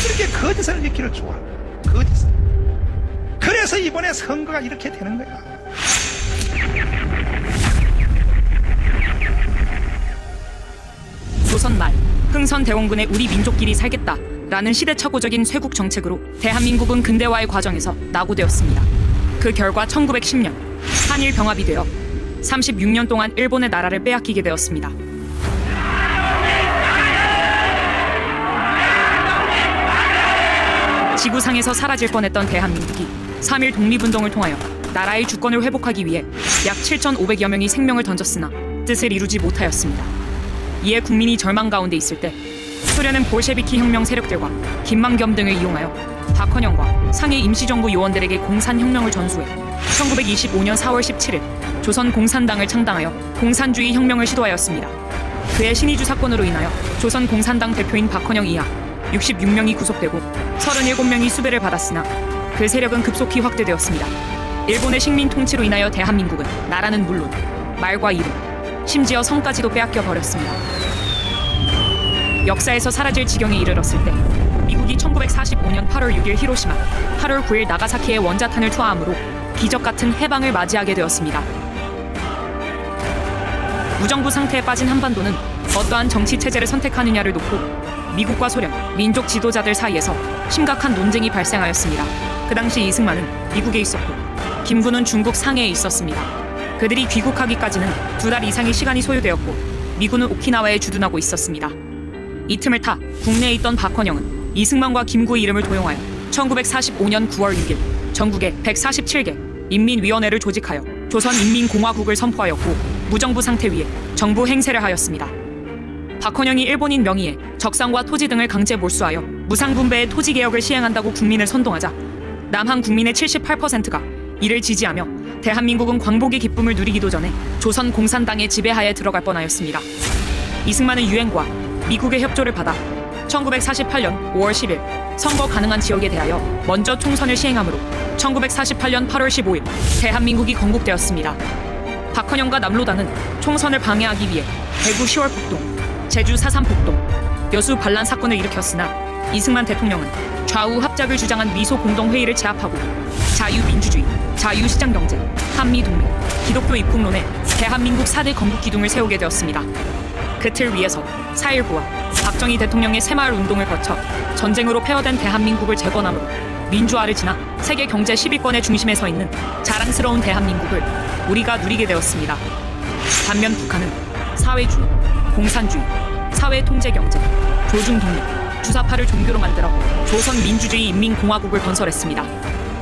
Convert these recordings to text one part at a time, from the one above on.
그렇게 거짓을 일으키를 좋아. 거짓을. 그래서 이번에 선거가 이렇게 되는 거야. 조선 말 흥선대원군의 우리 민족끼리 살겠다라는 시대착오적인 쇄국 정책으로 대한민국은 근대화의 과정에서 낙오되었습니다. 그 결과 1910년 한일 병합이 되어 36년 동안 일본의 나라를 빼앗기게 되었습니다. 지구상에서 사라질 뻔했던 대한민국이 3.1 독립운동을 통하여 나라의 주권을 회복하기 위해 약 7,500여 명이 생명을 던졌으나 뜻을 이루지 못하였습니다. 이에 국민이 절망 가운데 있을 때 소련은 볼셰비키 혁명 세력들과 김만겸 등을 이용하여 박헌영과 상해 임시정부 요원들에게 공산혁명을 전수해 1925년 4월 17일 조선공산당을 창당하여 공산주의 혁명을 시도하였습니다. 그의 신의주 사건으로 인하여 조선공산당 대표인 박헌영 이하 66명이 구속되고 37명이 수배를 받았으나 그 세력은 급속히 확대되었습니다. 일본의 식민 통치로 인하여 대한민국은 나라는 물론 말과 이름, 심지어 성까지도 빼앗겨 버렸습니다. 역사에서 사라질 지경에 이르렀을 때 미국이 1945년 8월 6일 히로시마, 8월 9일 나가사키에 원자탄을 투하함으로 기적 같은 해방을 맞이하게 되었습니다. 무정부 상태에 빠진 한반도는 어떠한 정치 체제를 선택하느냐를 놓고 미국과 소련, 민족 지도자들 사이에서 심각한 논쟁이 발생하였습니다. 그 당시 이승만은 미국에 있었고 김구는 중국 상해에 있었습니다. 그들이 귀국하기까지는 2달 이상의 시간이 소요되었고 미군은 오키나와에 주둔하고 있었습니다. 이 틈을 타 국내에 있던 박헌영은 이승만과 김구의 이름을 도용하여 1945년 9월 6일 전국에 147개 인민위원회를 조직하여 조선인민공화국을 선포하였고 무정부 상태 위에 정부 행세를 하였습니다. 박헌영이 일본인 명의의 적산과 토지 등을 강제 몰수하여 무상분배의 토지개혁을 시행한다고 국민을 선동하자 남한 국민의 78%가 이를 지지하며 대한민국은 광복의 기쁨을 누리기도 전에 조선 공산당의 지배하에 들어갈 뻔하였습니다. 이승만은 유엔과 미국의 협조를 받아 1948년 5월 10일 선거 가능한 지역에 대하여 먼저 총선을 시행하므로 1948년 8월 15일 대한민국이 건국되었습니다. 박헌영과 남로당은 총선을 방해하기 위해 대구 10월 폭동, 제주 4.3 폭동, 여수 반란 사건을 일으켰으나 이승만 대통령은 좌우 합작을 주장한 미소 공동회의를 제압하고 자유민주주의, 자유시장경제, 한미동맹, 기독교 입국론에 대한민국 4대 건국 기둥을 세우게 되었습니다. 그 틀 위에서 4.19와 박정희 대통령의 새마을 운동을 거쳐 전쟁으로 폐허된 대한민국을 재건함으로 민주화를 지나 세계 경제 10위권의 중심에 서 있는 자랑스러운 대한민국을 우리가 누리게 되었습니다. 반면 북한은 사회주의, 공산주의, 사회통제경제, 조중독립, 주사파를 종교로 만들어 조선민주주의 인민공화국을 건설했습니다.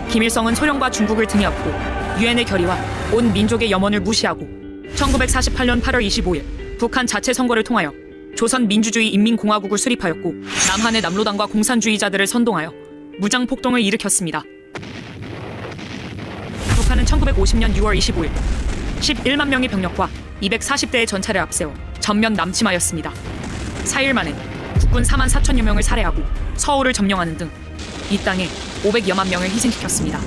김일성은 소련과 중국을 등에 업고 유엔의 결의와 온 민족의 염원을 무시하고 1948년 8월 25일 북한 자체 선거를 통하여 조선민주주의 인민공화국을 수립하였고 남한의 남로당과 공산주의자들을 선동하여 무장폭동을 일으켰습니다. 북한은 1950년 6월 25일 11만 명의 병력과 240대의 전차를 앞세워 전면 남침하였습니다. 4일 만에 국군 4만 4천여 명을 살해하고 서울을 점령하는 등 이 땅에 500여만 명을 희생시켰습니다.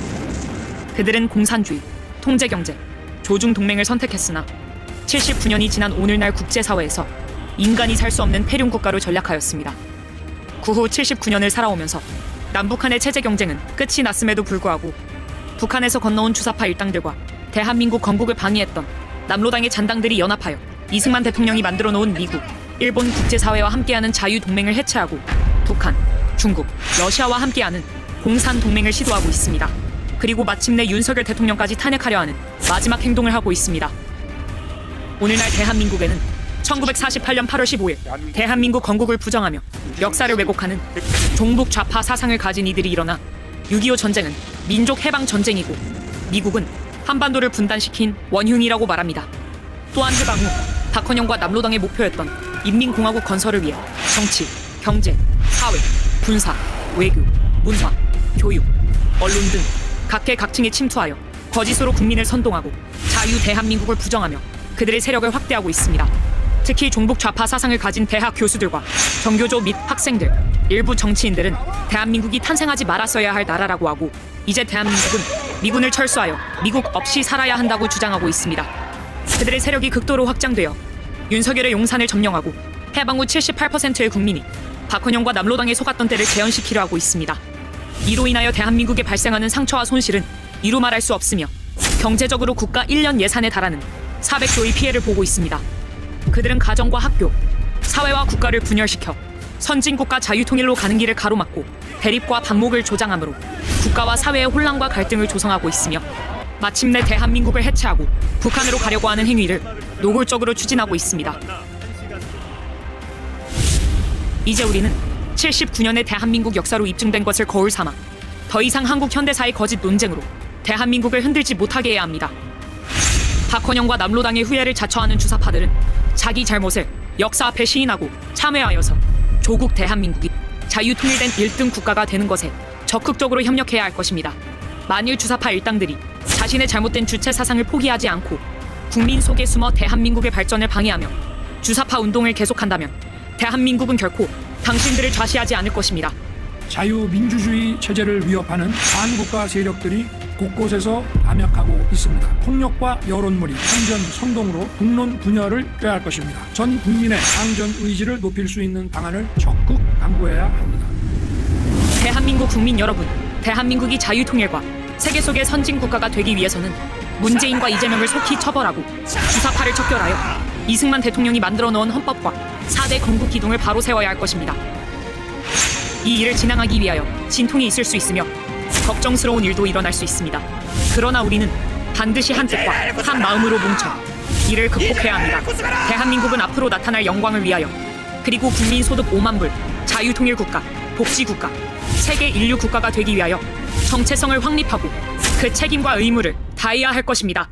그들은 공산주의, 통제경제, 조중동맹을 선택했으나 79년이 지난 오늘날 국제사회에서 인간이 살 수 없는 폐륜국가로 전락하였습니다. 그 후 79년을 살아오면서 남북한의 체제 경쟁은 끝이 났음에도 불구하고 북한에서 건너온 주사파 일당들과 대한민국 건국을 방해했던 남로당의 잔당들이 연합하여 이승만 대통령이 만들어 놓은 미국, 일본 국제사회와 함께하는 자유동맹을 해체하고 북한, 중국, 러시아와 함께하는 공산동맹을 시도하고 있습니다. 그리고 마침내 윤석열 대통령까지 탄핵하려 하는 마지막 행동을 하고 있습니다. 오늘날 대한민국에는 1948년 8월 15일 대한민국 건국을 부정하며 역사를 왜곡하는 종북 좌파 사상을 가진 이들이 일어나 6.25 전쟁은 민족 해방 전쟁이고 미국은 한반도를 분단시킨 원흉이라고 말합니다. 또한 해방 후 박헌영과 남로당의 목표였던 인민공화국 건설을 위해 정치, 경제, 사회, 군사, 외교, 문화, 교육, 언론 등 각계각층에 침투하여 거짓으로 국민을 선동하고 자유 대한민국을 부정하며 그들의 세력을 확대하고 있습니다. 특히 종북 좌파 사상을 가진 대학 교수들과 정교조 및 학생들, 일부 정치인들은 대한민국이 탄생하지 말았어야 할 나라라고 하고 이제 대한민국은 미군을 철수하여 미국 없이 살아야 한다고 주장하고 있습니다. 그들의 세력이 극도로 확장되어 윤석열의 용산을 점령하고 해방 후 78%의 국민이 박헌영과 남로당에 속았던 때를 재현시키려 하고 있습니다. 이로 인하여 대한민국에 발생하는 상처와 손실은 이루 말할 수 없으며 경제적으로 국가 1년 예산에 달하는 400조의 피해를 보고 있습니다. 그들은 가정과 학교, 사회와 국가를 분열시켜 선진국가 자유통일로 가는 길을 가로막고 대립과 반목을 조장하므로 국가와 사회의 혼란과 갈등을 조성하고 있으며 마침내 대한민국을 해체하고 북한으로 가려고 하는 행위를 노골적으로 추진하고 있습니다. 이제 우리는 79년의 대한민국 역사로 입증된 것을 거울 삼아 더 이상 한국 현대사의 거짓 논쟁으로 대한민국을 흔들지 못하게 해야 합니다. 박헌영과 남로당의 후예를 자처하는 주사파들은 자기 잘못을 역사 앞에 시인하고 참회하여서 조국 대한민국이 자유통일된 1등 국가가 되는 것에 적극적으로 협력해야 할 것입니다. 만일 주사파 일당들이 자신의 잘못된 주체 사상을 포기하지 않고 국민 속에 숨어 대한민국의 발전을 방해하며 주사파 운동을 계속한다면 대한민국은 결코 당신들을 좌시하지 않을 것입니다. 자유민주주의 체제를 위협하는 반국가 세력들이 곳곳에서 암약하고 있습니다. 폭력과 여론몰이, 한전, 선동으로 국론 분열을 꾀할 것입니다. 전 국민의 항전 의지를 높일 수 있는 방안을 적극 강구해야 합니다. 대한민국 국민 여러분, 대한민국이 자유통일과 세계 속의 선진국가가 되기 위해서는 문재인과 이재명을 속히 처벌하고 주사파를 척결하여 이승만 대통령이 만들어 놓은 헌법과 4대 건국 기둥을 바로 세워야 할 것입니다. 이 일을 진행하기 위하여 진통이 있을 수 있으며 걱정스러운 일도 일어날 수 있습니다. 그러나 우리는 반드시 한 뜻과 한 마음으로 뭉쳐 이를 극복해야 합니다. 대한민국은 앞으로 나타날 영광을 위하여 그리고 국민 소득 5만 불, 자유통일 국가, 복지 국가, 세계 인류 국가가 되기 위하여 정체성을 확립하고 그 책임과 의무를 다해야 할 것입니다.